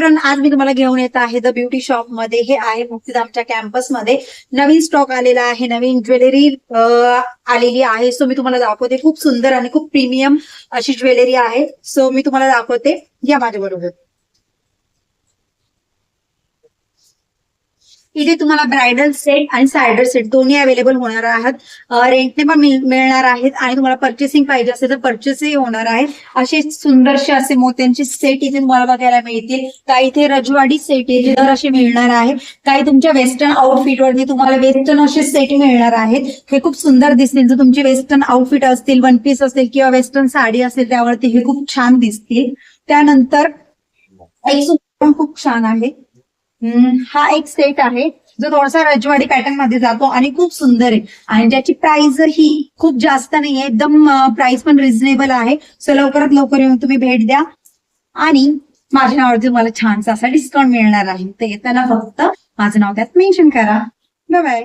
मित्रांनो, आज मी तुम्हाला घेऊन येत आहे द ब्युटी शॉप मध्ये. हे आहे मुक्तिधामच्या कॅम्पस मध्ये नवीन स्टॉक आलेला आहे, नवीन ज्वेलरी आलेली आहे. सो मी तुम्हाला दाखवते. खूप सुंदर आणि खूप प्रीमियम अशी ज्वेलरी आहे. सो मी तुम्हाला दाखवते, या माझ्या बरोबर. इथे तुम्हाला ब्रायडल सेट आणि सायडर सेट दोन्ही अवेलेबल होणार आहेत. रेंटने पण मिळणार आहेत आणि तुम्हाला परचेसिंग पाहिजे असेल तर परचेसही होणार आहे. असे सुंदरसे असे मोत्यांचे सेट इथे तुम्हाला बघायला मिळतील. काही इथे रजवाडी सेट इथे दर असे मिळणार आहे. काही तुमच्या वेस्टर्न आउटफिट वरती तुम्हाला वेस्टर्न असे सेट मिळणार आहेत. हे खूप सुंदर दिसतील. जर तुमचे वेस्टर्न आउटफिट असतील, वन पीस असेल किंवा वेस्टर्न साडी असेल, त्यावरती हे खूप छान दिसतील. त्यानंतर एक पण खूप छान आहे. हा एक सेट आहे जो थोडासा रजवाडी पॅटर्न मध्ये जातो आणि खूप सुंदर आहे आणि ज्याची प्राइस ही खूप जास्त नाहीये, एकदम प्राइस पण रिझनेबल आहे. सो लवकरात लवकर येऊन तुम्ही भेट द्या आणि माझ्या नावावरती तुम्हाला छानसा असा डिस्काउंट मिळणार आहे. तर येताना फक्त माझं नाव त्यात मेन्शन करा. Bye bye.